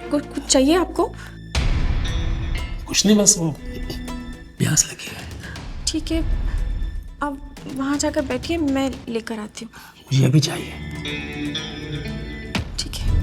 कुछ चाहिए आपको? कुछ नहीं, बस वो प्यास लगी है। ठीक है, अब वहाँ जाकर बैठिए, मैं लेकर आती हूँ। मुझे अभी चाहिए। ठीक है।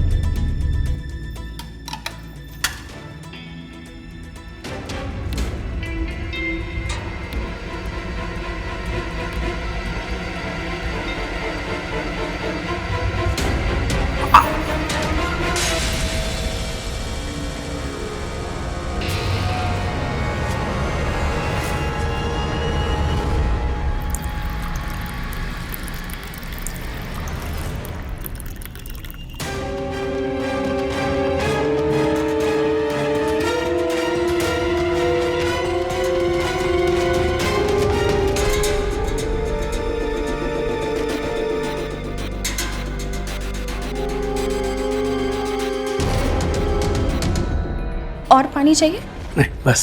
और पानी चाहिए? नहीं, बस।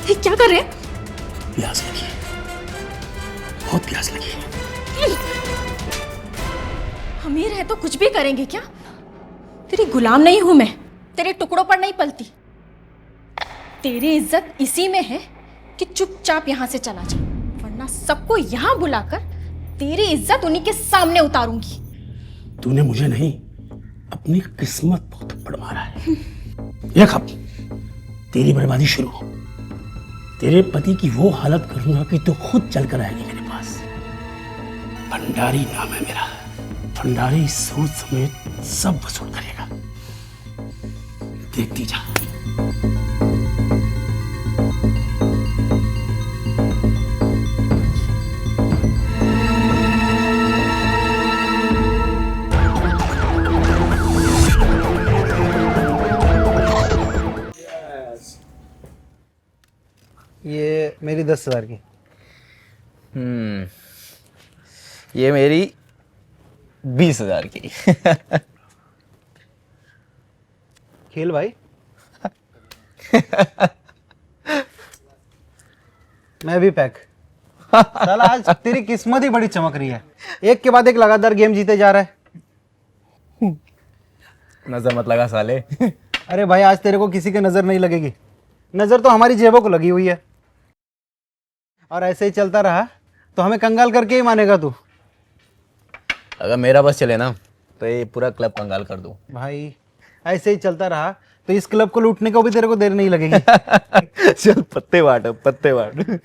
ये क्या कर रहे हैं? प्यास लगी है, बहुत प्यास लगी है। अमीर है तो कुछ भी करेंगे क्या? तेरी गुलाम नहीं हूं मैं, तेरे टुकड़ों पर नहीं पलती। तेरी इज्जत इसी में है कि चुपचाप यहाँ से चला जा, वरना सबको यहाँ बुलाकर तेरी इज्जत उन्हीं के सामने उतारूंगी। तूने मुझे नहीं, अपनी किस्मत पर थप्पड़ मारा है। ये खब तेरी बर्बादी शुरू। तेरे पति की वो हालत करूंगा कि तू खुद चलकर आएगी मेरे पास। भंडारी नाम है मेरा। भंडारी सूद समेत सब वसूल करेगा। देखती जा। ये मेरी 10,000 की। ये मेरी 20,000 की। खेल भाई। मैं भी पैक। साला आज तेरी किस्मत ही बड़ी चमक रही है, एक के बाद एक लगातार गेम जीते जा रहा है। नजर मत लगा साले। अरे भाई, आज तेरे को किसी की नजर नहीं लगेगी, नजर तो हमारी जेबों को लगी हुई है। और ऐसे ही चलता रहा तो हमें कंगाल करके ही मानेगा तू। अगर मेरा बस चले ना तो ये पूरा क्लब कंगाल कर दूं। भाई ऐसे ही चलता रहा तो इस क्लब को लूटने को भी तेरे को देर नहीं लगेगी। चल पत्ते बांट, पत्ते बांट।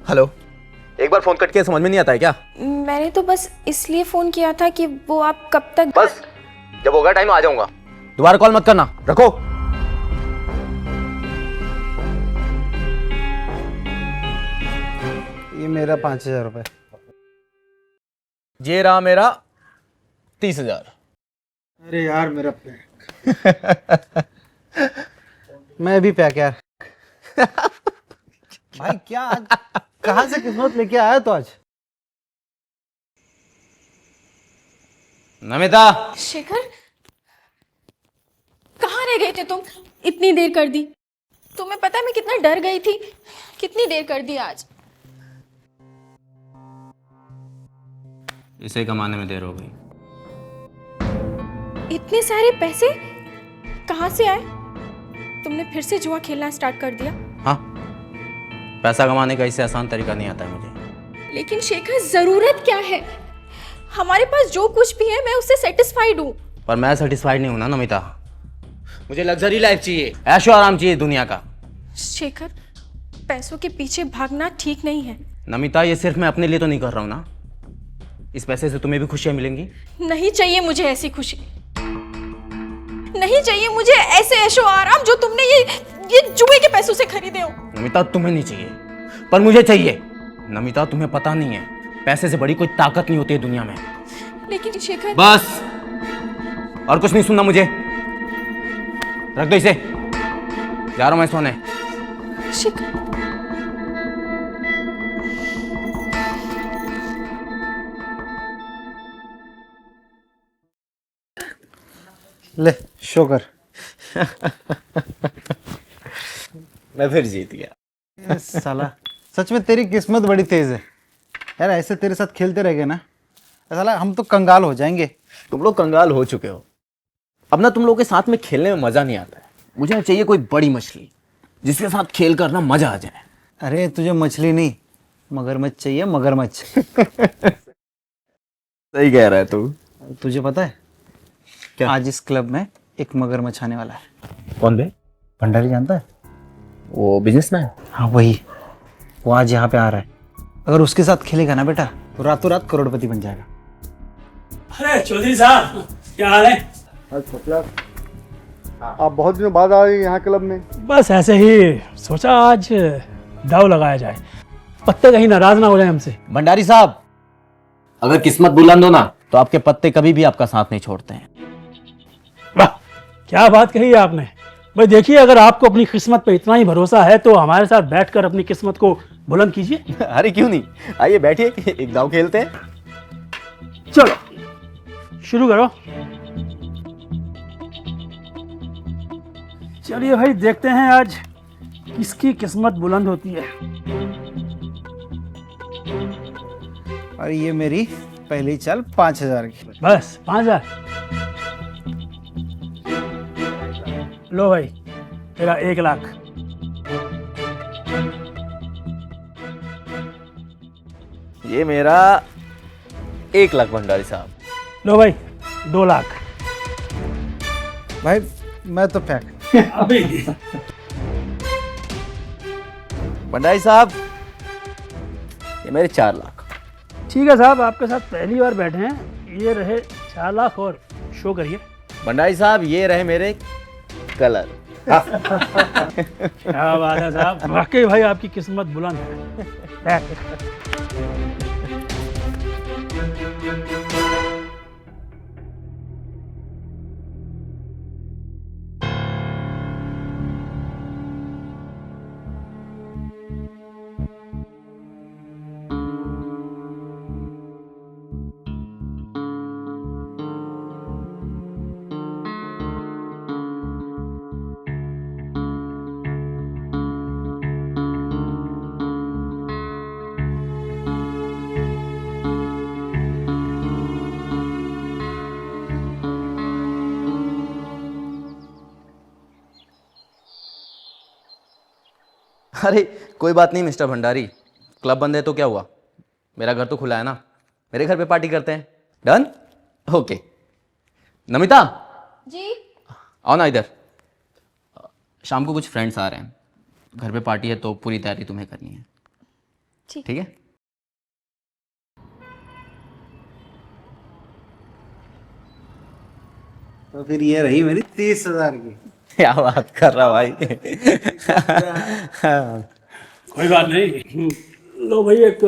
हेलो, एक बार फोन कट के समझ में नहीं आता है क्या? मैंने तो बस इसलिए फोन किया था कि वो आप कब तक। बस जब होगा टाइम आ जाऊंगा, दोबारा कॉल मत करना, रखो। ये मेरा 5,000 रुपये। ये रहा मेरा 30,000। अरे यार मेरा पैक। मैं भी पैक यार। भाई क्या आज कहां से किस्मत लेके आया तो आज। नमिता, शेखर, कहाँ रह गए थे तुम? इतनी देर कर दी। तुम्हें पता है मैं कितना डर गई थी, कितनी देर कर दी आज। इसे कमाने में देर हो गई। इतने सारे पैसे कहाँ से आए? तुमने फिर से जुआ खेलना स्टार्ट कर दिया? हाँ, पैसा कमाने का इससे आसान तरीका नहीं आता है मुझे। लेकिन शेखर, जरूरत क्या है? हमारे पास जो कुछ भी है मैं उससे सेटिस्फाइड हूँ। पर मैं सेटिस्फाइड नहीं हूं ना नमिता। मुझे लग्जरी लाइफ चाहिए, ऐशो आराम चाहिए दुनिया का। शेखर, पैसों के पीछे भागना ठीक नहीं है। नमिता, ये सिर्फ मैं अपने लिए तो नहीं कर रहा हूं ना। इस पैसे से तुम्हें भी खुशियां मिलेंगी। नहीं चाहिए मुझे ऐसी खुशी, नहीं चाहिए मुझे ऐसे ऐशो आराम जो तुमने ये जुए के पैसों से खरीदे हो। नमिता, तुम्हें नहीं चाहिए पर मुझे चाहिए। नमिता, तुम्हें पता नहीं है, पैसे से बड़ी कोई ताकत नहीं होती है दुनिया में। लेकिन शेखर, बस और कुछ नहीं सुनना मुझे। रख दो इसे, जा रहा हूं मैं सोने। शिखर, ले शो कर। मैं फिर जीत गया। साला सच में तेरी किस्मत बड़ी तेज है यार, ऐसे तेरे साथ खेलते रह गए ना साला हम तो कंगाल हो जाएंगे। तुम लोग कंगाल हो चुके हो। अब ना तुम लोग के साथ में खेलने में मजा नहीं आता है। मुझे चाहिए कोई बड़ी मछली जिसके साथ खेल कर ना मजा आ जाए। अरे तुझे मछली नहीं मगरमच्छ चाहिए, मगरमच्छ। सही कह रहा है तू। तुझे पता है क्या? आज इस क्लब में एक मगरमच्छ आने वाला है। कौन बे? भंडारी जानता है? वो बिजनेसमैन। हाँ वही, वो आज यहाँ पे आ रहा है। अगर उसके साथ खेलेगा ना बेटा तो रातों रात करोड़पति बन जाएगा। अरे चौधरी साहब, क्या हाल है? आप बहुत दिनों बाद आए यहाँ क्लब में। बस ऐसे ही सोचा आज दाव लगाया जाए, पत्ते कहीं नाराज ना हो जाए हमसे। भंडारी साहब, अगर किस्मत बुलंद हो ना तो आपके पत्ते कभी भी आपका साथ नहीं छोड़ते हैं। वाह, क्या बात कही है आपने। भाई देखिए, अगर आपको अपनी किस्मत पे इतना ही भरोसा है तो हमारे साथ बैठकर अपनी किस्मत को बुलंद कीजिए। अरे क्यों नहीं, आइए बैठिए, एक दाव खेलते हैं। चलो शुरू करो। चलिए भाई, देखते हैं आज किसकी किस्मत बुलंद होती है। और ये मेरी पहली चाल 5,000 की। बस 5,000। लो भाई, तेरा 1,00,000। ये मेरा 1,00,000 भंडारी साहब। लो भाई 2,00,000। भाई मैं तो फेंक। अभी भंडारी साहब, ये मेरे 4,00,000। ठीक है साहब, आपके साथ पहली बार बैठे हैं। ये रहे 4,00,000 और शो करिए। भंडारी साहब, ये रहे मेरे कलर। क्या बात है साहब, वाकई भाई आपकी किस्मत बुलंद है। अरे कोई बात नहीं मिस्टर भंडारी, क्लब बंद है तो क्या हुआ, मेरा घर तो खुला है ना। मेरे घर पे पार्टी करते हैं। डन? ओके। नमिता जी। आओ ना इधर। शाम को कुछ फ्रेंड्स आ रहे हैं, घर पे पार्टी है तो पूरी तैयारी तुम्हें करनी है। ठीक है? तो फिर ये रही मेरी 30,000 की। क्या बात कर रहा भाई। कोई बात नहीं। लो भाई, एक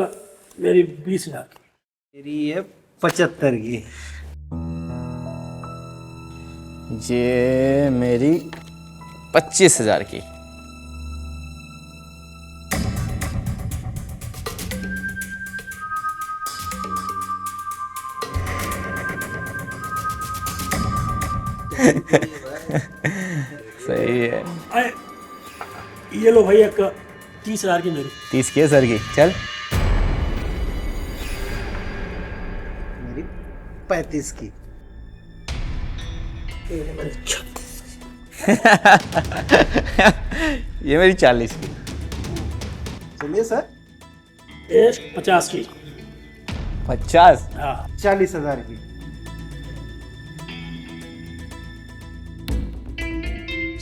मेरी 20,000 की। मेरी ये 75 की। ये मेरी 25,000 की। सही है। अरे ये लो भाई, एक 30,000 की मेरी। 30 की है सर की। चल मेरी 35 की। ये मेरी 40 की। चलिए सर। ये 50 की। 50? हाँ 40,000 की।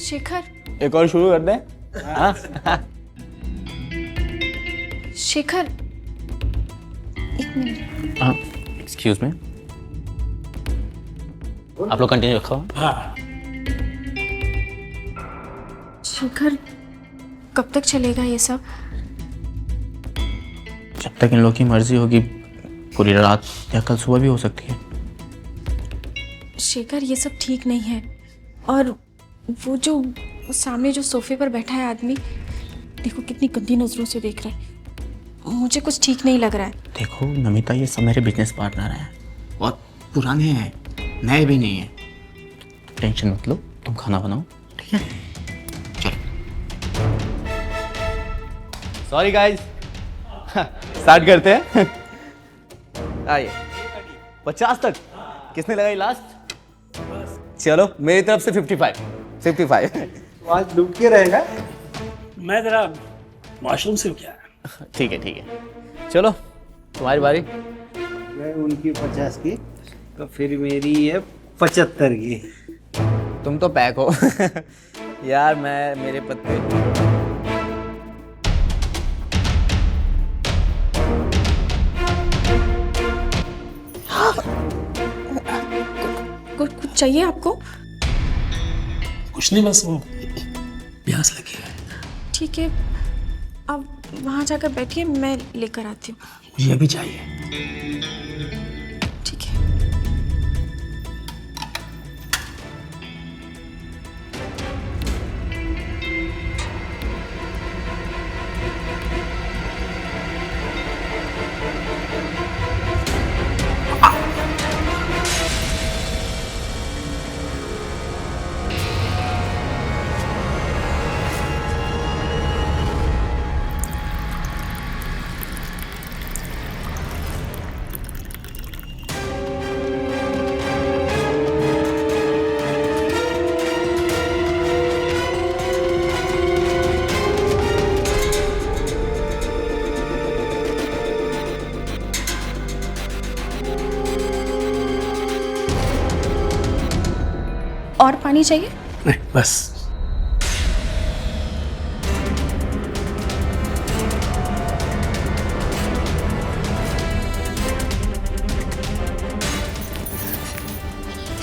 शेखर, एक और शुरू कर दें? हाँ? शेखर, एक मिनट। हाँ, एक्सक्यूज मी, आप लोग कंटिन्यू रखो। हाँ। शेखर, कब तक चलेगा ये सब? जब तक इन लोग की मर्जी होगी, पूरी रात या कल सुबह भी हो सकती है। शेखर ये सब ठीक नहीं है। और वो जो सामने जो सोफे पर बैठा है आदमी, देखो कितनी गंदी नजरों से देख रहा है। मुझे कुछ ठीक नहीं लग रहा है। देखो नमिता, ये सब मेरे बिजनेस पार्टनर हैं, बहुत पुराने हैं, नए भी नहीं हैं। टेंशन मत लो, तुम खाना बनाओ, ठीक है? चलो। सॉरी गाइस, स्टार्ट करते हैं। आइए, 50 तक किसने लगाई लास्ट? चलो मेरी तरफ से 55। आज डूब के रहेगा। मैं जरा वॉशरूम से क्या ठीक है, चलो तुम्हारी बारी। मैं उनकी 50 की, तो फिर मेरी है 75 की। तुम तो पैक हो। यार मैं मेरे पत्ते कुछ चाहिए आपको? कुछ नहीं, बस वो प्यास लगी है। ठीक है, अब वहाँ जाकर बैठिए, मैं लेकर आती हूँ। मुझे अभी चाहिए। ठीक है। और पानी चाहिए? नहीं, बस।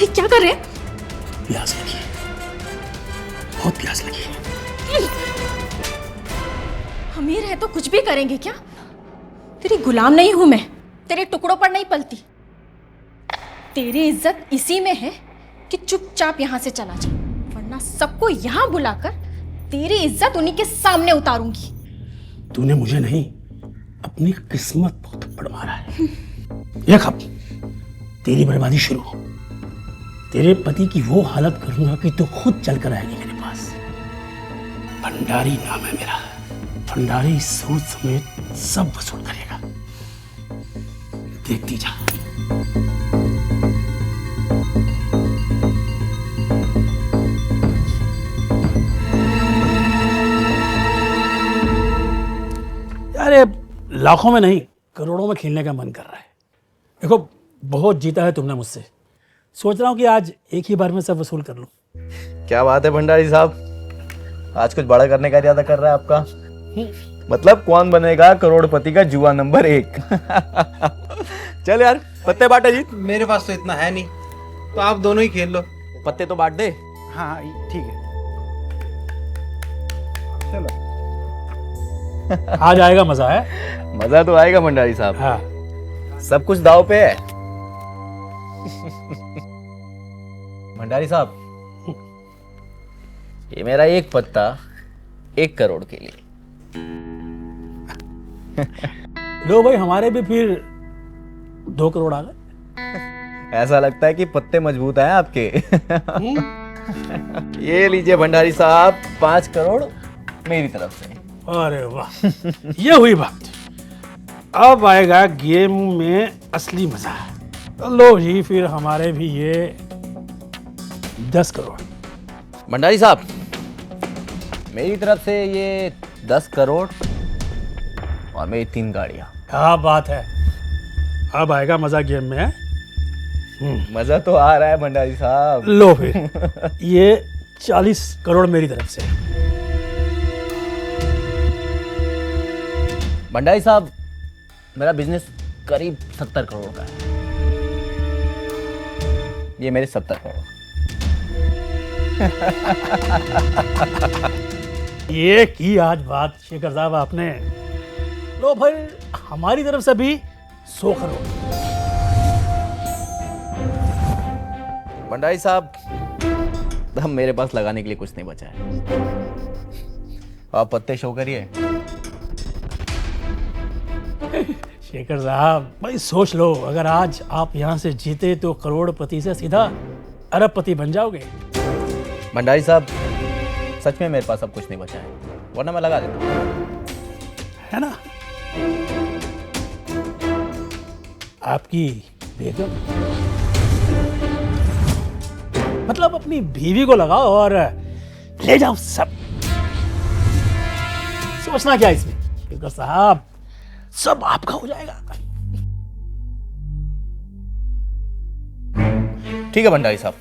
ये क्या कर रहे हैं? प्यास लगी है, बहुत प्यास लगी है। अमीर है तो कुछ भी करेंगे क्या? तेरी गुलाम नहीं हूं मैं, तेरे टुकड़ों पर नहीं पलती। तेरी इज्जत इसी में है कि चुपचाप यहाँ से चला जा, वरना सबको यहाँ बुलाकर तेरी इज्जत उन्हीं के सामने उतारूंगी। तूने मुझे नहीं, अपनी किस्मत बहुत थप्पड़ मारा है। देख अब तेरी बर्बादी शुरू। तेरे पति की वो हालत करूंगा कि तू खुद चलकर आएगी मेरे पास। भंडारी नाम है मेरा। भंडारी सूद समेत सब वसूल करेगा। देखती जा। अरे लाखों में नहीं, करोड़ों में खेलने का मन कर रहा है। देखो बहुत जीता है तुमने मुझसे, सोच रहा हूँ कि आज एक ही बार में सब वसूल कर लूं। क्या बात है भंडारी साहब, आज कुछ बड़ा करने का इरादा कर रहा है आपका? मतलब कौन बनेगा करोड़पति का जुआ नंबर 1? चल यार पत्ते बांटे जी। मेरे पास तो इतना है नहीं, तो आप दोनों ही खेल लो। पत्ते तो बांट दे। हाँ ठीक है, चलो। आज आएगा मजा है। मजा तो आएगा भंडारी साहब। हाँ सब कुछ दाव पे है। भंडारी साहब, ये मेरा एक पत्ता 1 करोड़ के लिए। लो भाई, हमारे भी फिर 2 करोड़ आ गए। ऐसा लगता है कि पत्ते मजबूत हैं आपके। ये लीजिए भंडारी साहब, 5 करोड़ मेरी तरफ से। अरे वाह, ये हुई बात। अब आएगा गेम में असली मजा। लो जी, फिर हमारे भी ये 10 करोड़। भंडारी साहब, मेरी तरफ से ये 10 करोड़ और मेरी 3 गाड़ियां। क्या बात है, अब आएगा मजा गेम में। मजा तो आ रहा है भंडारी साहब। लो फिर ये 40 करोड़ मेरी तरफ से। भंडारी साहब, मेरा बिजनेस करीब 70 करोड़ का है। ये मेरे 70 करोड़। ये की आज बात शेखर साहब आपने। लो भाई, हमारी तरफ से भी 100 करोड़। भंडारी साहब, अब मेरे पास लगाने के लिए कुछ नहीं बचा है। आप पत्ते शो करिए। शेखर साहब भाई सोच लो, अगर आज आप यहाँ से जीते तो करोड़पति से सीधा अरबपति बन जाओगे। भंडारी साहब, सच में मेरे पास अब कुछ नहीं बचा है, वरना मैं लगा देता हूँ। है ना? आपकी बेगम, मतलब अपनी बीवी को लगाओ और ले जाओ सब। सोचना क्या इसमें शेखर साहब, सब आपका हो जाएगा। ठीक है भंडारी साहब,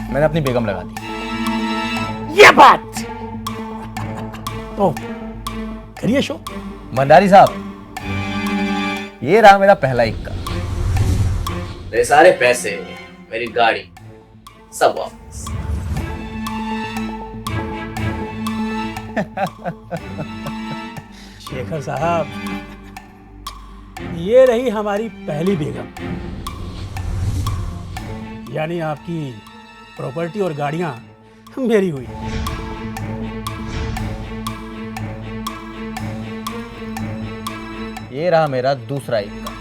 मैंने अपनी बेगम लगा दी। ये बात तो करिए शो। भंडारी साहब, ये रहा मेरा पहला इक्का। मेरे सारे पैसे, मेरी गाड़ी, सब वापस। शेखर साहब, ये रही हमारी पहली बेगम, यानी आपकी प्रॉपर्टी और गाड़ियां मेरी हुई। ये रहा मेरा दूसरा इक्का,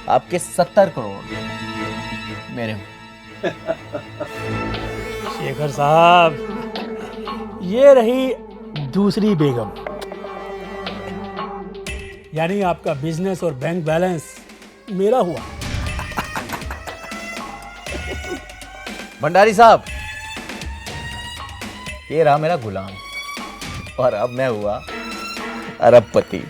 आपके 70 करोड़ मेरे हुए। शेखर साहब, ये रही दूसरी बेगम, यानी आपका बिजनेस और बैंक बैलेंस मेरा हुआ। भंडारी साहब, ये रहा मेरा गुलाम, और अब मैं हुआ अरबपति।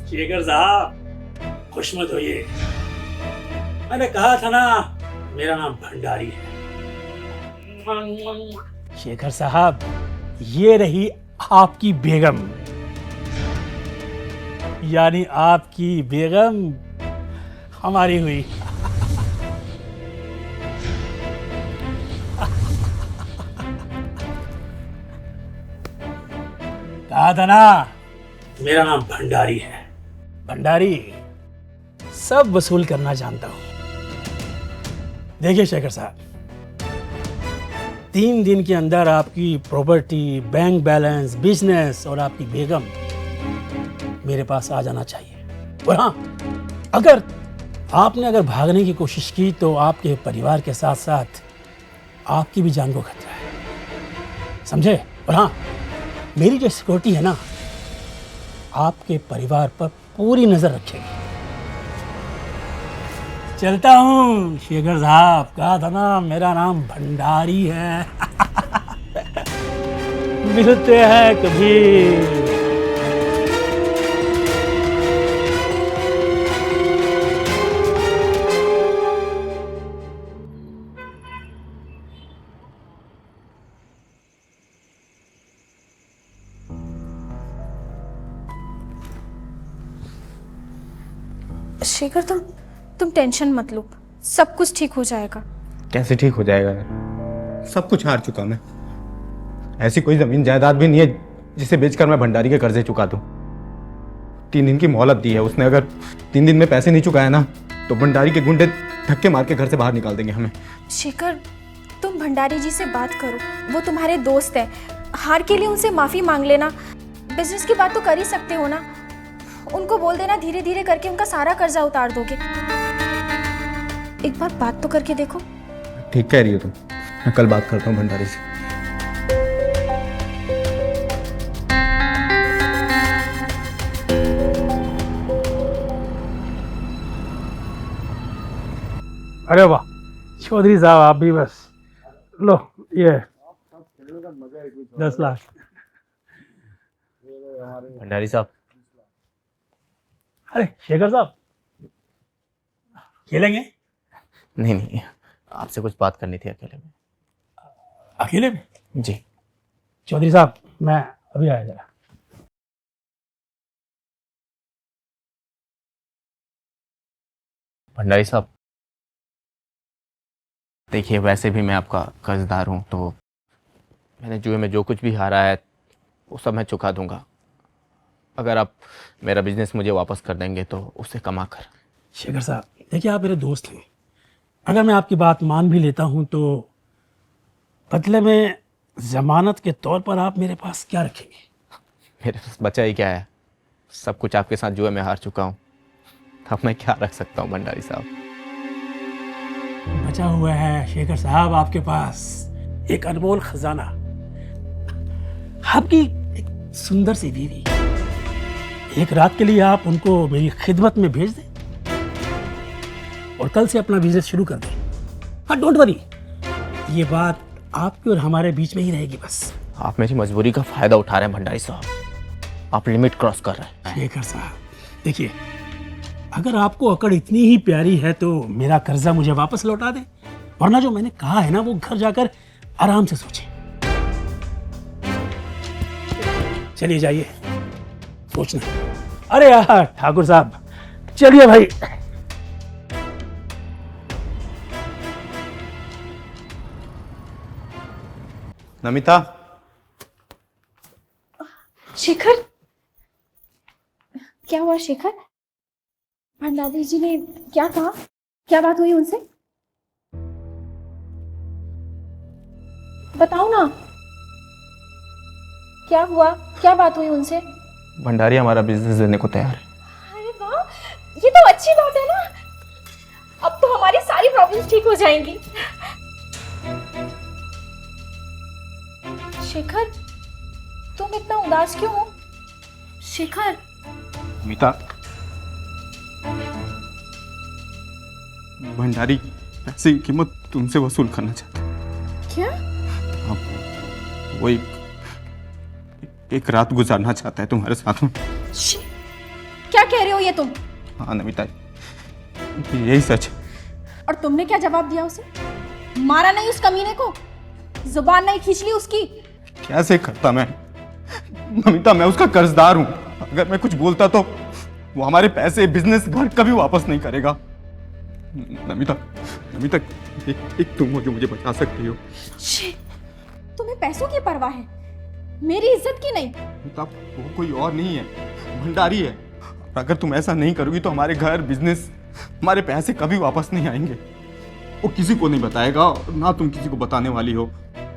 शेखर साहब, खुश मत होइए, मैंने कहा था ना मेरा नाम भंडारी है। शेखर साहब, ये रही आपकी बेगम, यानी आपकी बेगम हमारी हुई। कहा था ना मेरा नाम भंडारी है। भंडारी सब वसूल करना जानता हूं। देखिए शेखर साहब, 3 दिन के अंदर आपकी प्रॉपर्टी, बैंक बैलेंस, बिजनेस और आपकी बेगम मेरे पास आ जाना चाहिए। और हाँ, अगर आपने भागने की कोशिश की तो आपके परिवार के साथ साथ आपकी भी जान को खतरा है, समझे? और हाँ, मेरी जो सिक्योरिटी है ना, आपके परिवार पर पूरी नजर रखेगी। चलता हूँ शेखर साहब, कहा था ना मेरा नाम भंडारी है। मिलते हैं कभी। शेखर, तुम टेंशन मत लो, सब कुछ ठीक हो जाएगा। कैसे ठीक हो जाएगा यार? सब कुछ हार चुका मैं। ऐसी कोई जमीन जायदाद भी नहीं है जिसे बेचकर मैं भंडारी के कर्जे चुका दूं। 3 दिन की मोहलत दी है उसने, अगर 3 दिन में पैसे नहीं चुकाए ना तो भंडारी के गुंडे धक्के मार के घर से बाहर निकाल देंगे हमें। शेखर, तुम भंडारी जी से बात करो, वो तुम्हारे दोस्त है। हार के लिए उनसे माफी मांग लेना। बिजनेस की बात तो कर ही सकते हो ना, उनको बोल देना धीरे धीरे करके उनका सारा कर्जा उतार दोगे। एक बार बात तो करके देखो। ठीक कह रही हो तुम, मैं कल बात करता हूँ भंडारी से। अरे वाह चौधरी साहब, आप भी बस लो ये 10 लाख। भंडारी साहब, अरे शेखर साहब, खेलेंगे? नहीं नहीं, आपसे कुछ बात करनी थी अकेले में। अकेले में? जी। चौधरी साहब, मैं अभी आया जरा। भंडारी साहब, देखिए वैसे भी मैं आपका कर्जदार हूँ, तो मैंने जुए में जो कुछ भी हारा है वो सब मैं चुका दूंगा, अगर आप मेरा बिजनेस मुझे वापस कर देंगे तो उसे कमा कर। शेखर साहब, देखिए आप मेरे दोस्त हैं, अगर मैं आपकी बात मान भी लेता हूं तो बदले में जमानत के तौर पर आप मेरे पास क्या रखेंगे? मेरे पास बचा ही क्या है, सब कुछ आपके साथ जुए में हार चुका हूँ, अब मैं क्या रख सकता हूँ भंडारी साहब? बचा हुआ है शेखर साहब आपके पास एक अनमोल खजाना, आपकी एक सुंदर सी बीवी। एक रात के लिए आप उनको मेरी खिदमत में भेज दें और कल से अपना बिजनेस शुरू कर दें। हाँ, डोंट वरी, ये बात आपके और हमारे बीच में ही रहेगी बस। आप मेरी मजबूरी का फायदा उठा रहे हैं भंडारी साहब, आप लिमिट क्रॉस कर रहे हैं। शेखर साहब देखिए, अगर आपको अकड़ इतनी ही प्यारी है तो मेरा कर्जा मुझे वापस लौटा दें, वरना जो मैंने कहा है ना वो घर जाकर आराम से सोचें। चलिए जाइए, सोचना। अरे यार ठाकुर साहब, चलिए भाई। नमिता, शेखर, क्या हुआ शेखर? भंडारी जी ने क्या कहा? क्या बात हुई उनसे? बताओ ना, क्या हुआ? क्या बात हुई उनसे? भंडारी हमारा बिजनेस देने को तैयार है। अरे वाह, ये तो अच्छी बात है ना। अब तो हमारी सारी प्रॉब्लम्स ठीक हो जाएंगी। शेखर, तुम इतना उदास क्यों हो? शेखर, नमिता, भंडारी पैसे की कीमत तुमसे वसूल करना चाहते हैं। क्या? वो एक रात गुजारना चाहता है तुम्हारे साथ में। क्या कह रहे हो ये तुम? हाँ नमिता, यही सच है। और तुमने क्या जवाब दिया उसे? मारा नहीं उस कमीने को? जुबान नहीं खींच ली उसकी? कैसे करता मैं नमिता, मैं उसका कर्जदार हूं। अगर मैं कुछ बोलता तो वो हमारे पैसे, बिजनेस, घर कभी वापस नहीं करेगा। नमिता, नमिता, एक तुम हो जो मुझे बचा सकती हो। तुम्हें पैसों की परवाह है, मेरी इज्जत की नहीं। नमिता, वो कोई और नहीं है, भंडारी है। अगर तुम ऐसा नहीं करोगी तो हमारे घर, बिजनेस, हमारे पैसे कभी वापस नहीं आएंगे। वो किसी को नहीं बताएगा, ना तुम किसी को बताने वाली हो।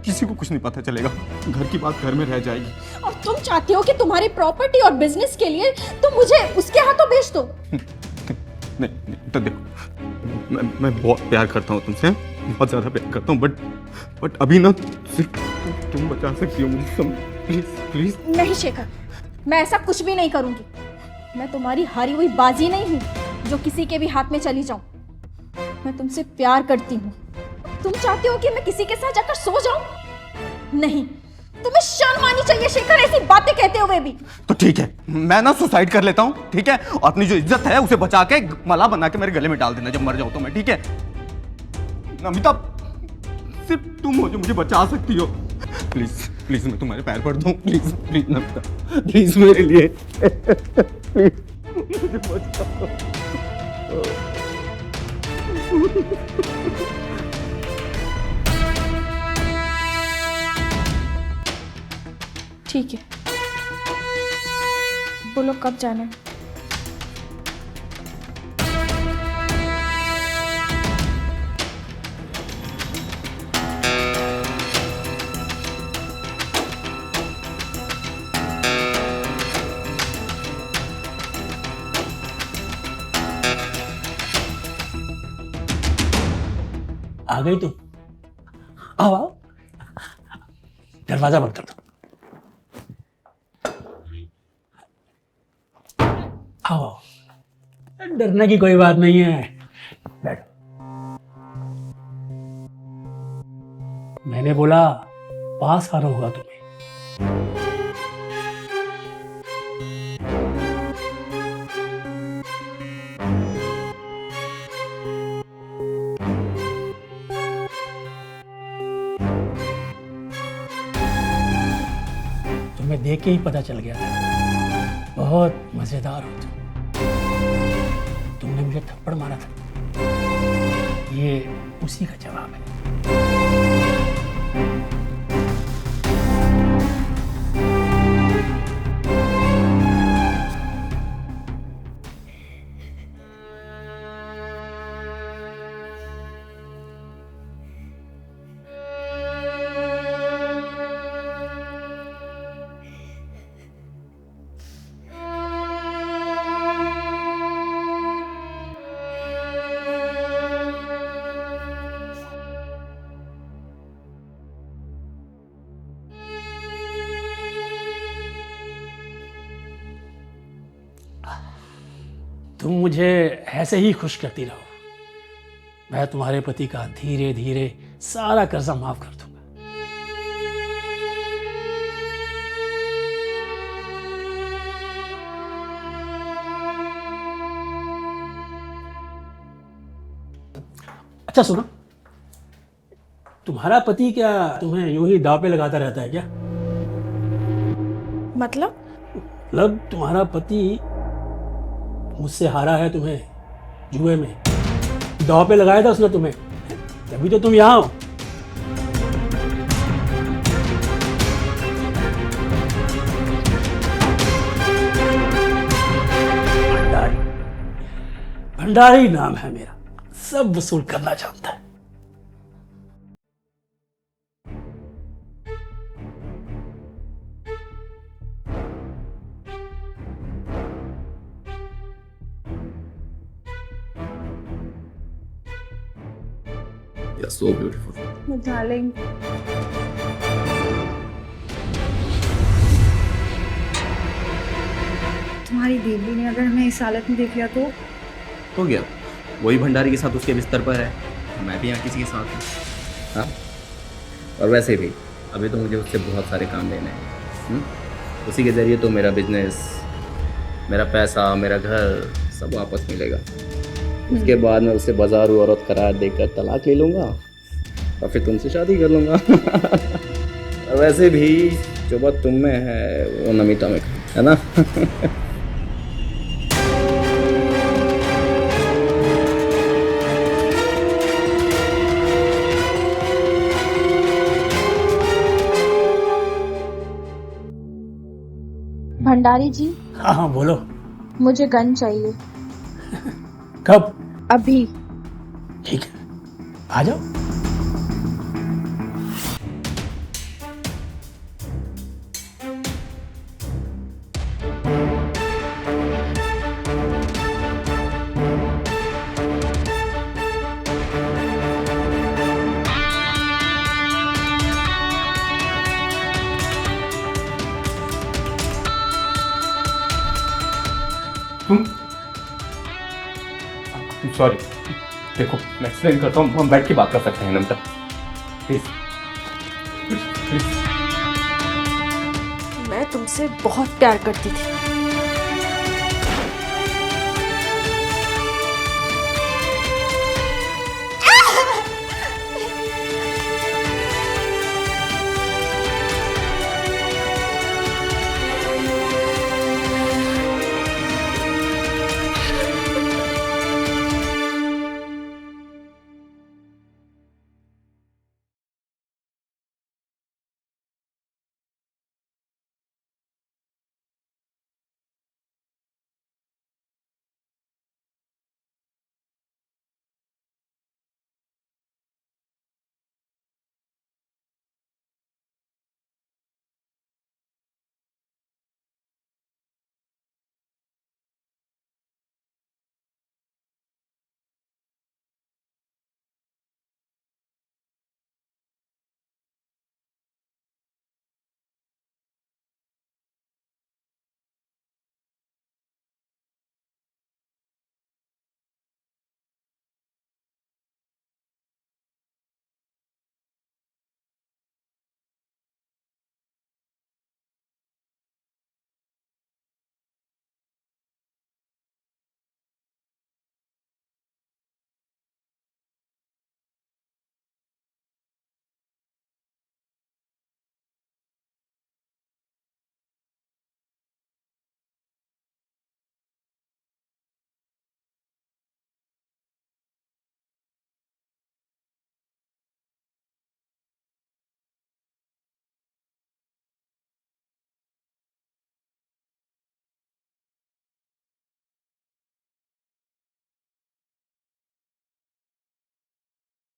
किसी को कुछ नहीं पता चलेगा, घर की बात घर में रह जाएगी। और तुम चाहती हो कि तुम्हारी प्रॉपर्टी और बिजनेस के लिए तुम मुझे उसके हाथों बेच दो? नहीं तो देखो, मैं बहुत प्यार करता हूँ तुमसे, बहुत ज़्यादा प्यार करता हूँ, बट अभी ना सिर्फ तुम बचा सकती हो मुझे। Please please. नहीं शेखर, मैं ऐसा कुछ भी नहीं करूंगी। मैं तुम्हारी हारी हुई बाजी नहीं हूँ जो किसी के भी हाथ में चली जाऊं। मैं तुमसे प्यार करती हूँ। तुम चाहते हो कि मैं किसी के साथ जाकर सो जाऊं? नहीं, तुम्हें शर्म आनी चाहिए शेखर, ऐसी बातें कहते हुए भी। तो ठीक है, मैं ना सुसाइड कर लेता हूँ, ठीक है? और अपनी जो इज्जत है उसे बचा के मला बना के मेरे गले में डाल देना जब मर जाओ तो मैं, ठीक है? नमिता, सिर्फ तुम हो जो मुझे बचा सकती हो। प्लीज प्लीज, मैं तुम्हारे पैर पड़ता हूँ। प्लीज प्लीज नमिता, प्लीज मेरे लिए प्लीज मुझे बचाओ। ठीक है, बोलो कब जाना है? आ गई तुम? आओ आओ, दरवाजा बंद कर दो। आओ आओ, डरने की कोई बात नहीं है, बैठो। मैंने बोला पास आना होगा तुम्हें। तुम्हें देख के ही पता चल गया था, बहुत मजेदार हो तुम। तुमने मुझे थप्पड़ मारा था, ये उसी का जवाब है। तुम मुझे ऐसे ही खुश करती रहो, मैं तुम्हारे पति का धीरे धीरे सारा कर्जा माफ कर दूंगा। अच्छा सुनो, तुम्हारा पति क्या तुम्हें यूं ही दांव पे लगाता रहता है क्या? मतलब तुम्हारा पति मुझसे हारा है तुम्हें जुए में, दांव पे लगाया था उसने तुम्हें, तभी तो तुम यहाँ हो। भंडारी, भंडारी नाम है मेरा, सब वसूल करना चाहता है। You're so beautiful. डार्लिंग, तुम्हारी बीवी ने अगर हमें इस हालत में देख लिया तो? हो गया, वही भंडारी के साथ उसके बिस्तर पर है, मैं भी यहाँ किसी के साथ हूँ। हाँ, और वैसे भी अभी तो मुझे उससे बहुत सारे काम लेने हैं। उसी के ज़रिए तो मेरा बिजनेस, मेरा पैसा, मेरा घर सब वापस मिलेगा। उसके बाद मैं उससे बाजारू औरत करार देकर तलाक ले लूँगा और फिर तुमसे शादी कर लूँगा। और वैसे भी जो बात तुम में है वो नमिता में है ना। भंडारी जी, हाँ हाँ बोलो। मुझे गन चाहिए कब? अभी। ठीक है, आ जाओ। सॉरी, देखो मैं एक्सप्लेन करता हूँ, हम बैठ के बात कर सकते हैं नमिता, प्लीज प्लीज। मैं तुमसे बहुत प्यार करती थी,